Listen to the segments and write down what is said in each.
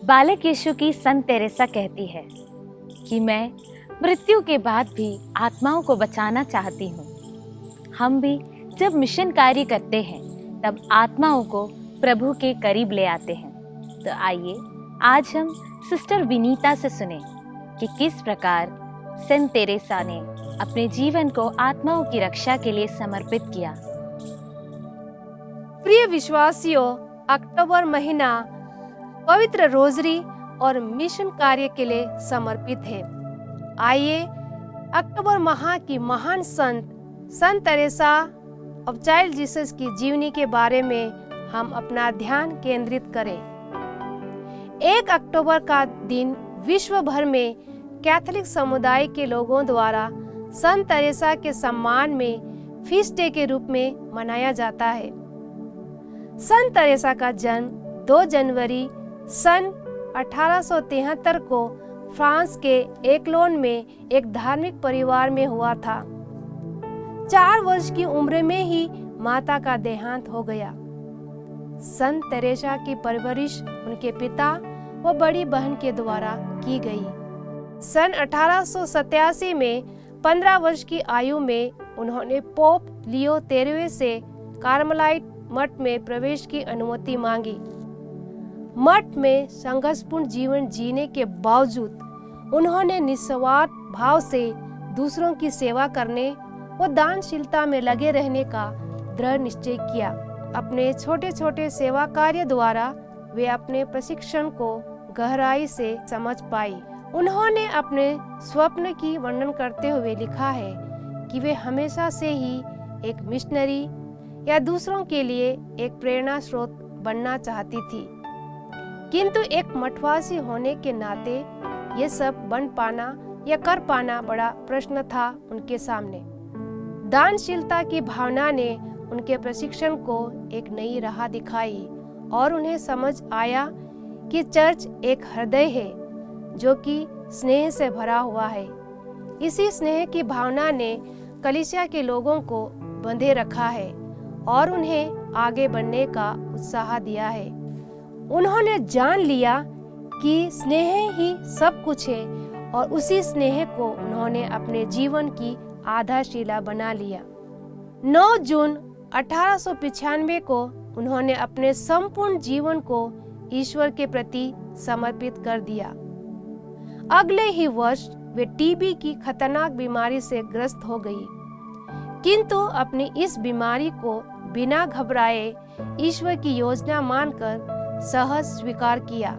बालक यीशु की संत तेरेसा कहती है कि मैं मृत्यु के बाद भी आत्माओं को बचाना चाहती हूँ। हम भी जब मिशन कार्य करते हैं तब आत्माओं को प्रभु के करीब ले आते हैं। तो आइए आज हम सिस्टर विनीता से सुने कि किस प्रकार संत तेरेसा ने अपने जीवन को आत्माओं की रक्षा के लिए समर्पित किया। प्रिय विश्वासियों, अक्टूबर महीना पवित्र रोजरी और मिशन कार्य के लिए समर्पित है। आइए अक्टूबर माह की महान संत तेरेसा ऑफ चाइल्ड जीसस की जीवनी के बारे में हम अपना ध्यान केंद्रित करें। 1 अक्टूबर का दिन विश्व भर में कैथोलिक समुदाय के लोगों द्वारा संत तेरेसा के सम्मान में फीस्ट डे के रूप में मनाया जाता है। संत तेरेसा का जन्म 2 जनवरी सन 1873 को फ्रांस के एकलोन में एक धार्मिक परिवार में हुआ था। 4 वर्ष की उम्र में ही माता का देहांत हो गया। संत तेरेसा की परवरिश उनके पिता व बड़ी बहन के द्वारा की गई। सन 1887 में 15 वर्ष की आयु में उन्होंने पोप लियो 13वें से कार्मेलाइट मठ में प्रवेश की अनुमति मांगी। मठ में संघर्षपूर्ण जीवन जीने के बावजूद उन्होंने निस्वार्थ भाव से दूसरों की सेवा करने व दानशीलता में लगे रहने का दृढ़ निश्चय किया। अपने छोटे छोटे सेवा कार्य द्वारा वे अपने प्रशिक्षण को गहराई से समझ पाई। उन्होंने अपने स्वप्न की वर्णन करते हुए लिखा है कि वे हमेशा से ही एक मिशनरी या दूसरों के लिए एक प्रेरणा स्रोत बनना चाहती थी, किंतु एक मठवासी होने के नाते ये सब बन पाना या कर पाना बड़ा प्रश्न था उनके सामने। दानशीलता की भावना ने उनके प्रशिक्षण को एक नई राह दिखाई और उन्हें समझ आया कि चर्च एक हृदय है जो कि स्नेह से भरा हुआ है। इसी स्नेह की भावना ने कलीसिया के लोगों को बंधे रखा है और उन्हें आगे बढ़ने का उत्साह दिया है। उन्होंने जान लिया कि स्नेह ही सब कुछ है और उसी स्नेह को उन्होंने अपने जीवन की आधारशिला बना लिया। 9 जून 1895 को उन्होंने अपने संपूर्ण जीवन को ईश्वर के प्रति समर्पित कर दिया। अगले ही वर्ष वे टीबी की खतरनाक बीमारी से ग्रस्त हो गई, किंतु अपनी इस बीमारी को बिना घबराए ईश्वर की योजना मानकर सहज स्वीकार किया।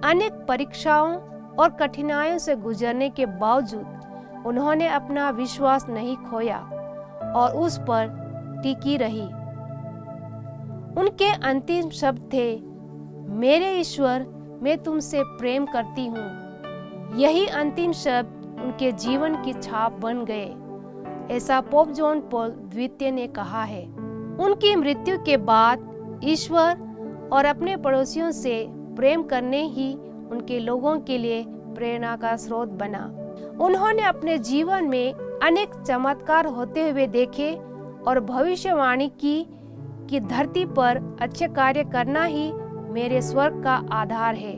अनेक परीक्षाओं और कठिनाइयों से गुजरने के बावजूद उन्होंने अपना विश्वास नहीं खोया और उस पर टिकी रही। उनके अंतिम शब्द थे, मेरे ईश्वर, मैं तुमसे प्रेम करती हूँ। यही अंतिम शब्द उनके जीवन की छाप बन गए, ऐसा पोप जॉन पॉल द्वितीय ने कहा है। उनकी मृत्यु के बाद ईश्वर और अपने पड़ोसियों से प्रेम करने ही उनके लोगों के लिए प्रेरणा का स्रोत बना। उन्होंने अपने जीवन में अनेक चमत्कार होते हुए देखे और भविष्यवाणी की कि धरती पर अच्छे कार्य करना ही मेरे स्वर्ग का आधार है।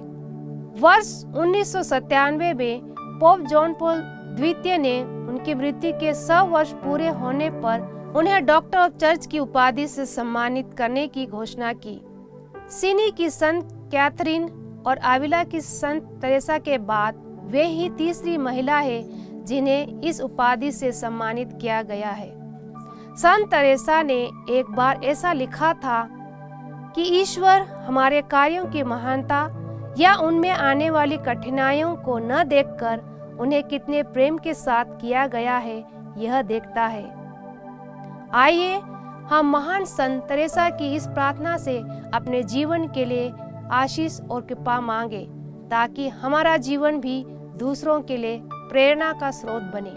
वर्ष 1997 में पोप जॉन पॉल द्वितीय ने उनकी मृत्यु के 100 वर्ष पूरे होने पर उन्हें डॉक्टर ऑफ चर्च की उपाधि से सम्मानित करने की घोषणा की। सिनी की संत कैथरीन और आविला की संत तेरेसा के बाद वे ही तीसरी महिला है जिन्हें इस उपाधि से सम्मानित किया गया है। संत तेरेसा ने एक बार ऐसा लिखा था कि ईश्वर हमारे कार्यों की महानता या उनमें आने वाली कठिनाइयों को न देखकर उन्हें कितने प्रेम के साथ किया गया है यह देखता है। आइए हम महान संत तेरेसा की इस प्रार्थना से अपने जीवन के लिए आशीष और कृपा मांगे ताकि हमारा जीवन भी दूसरों के लिए प्रेरणा का स्रोत बने।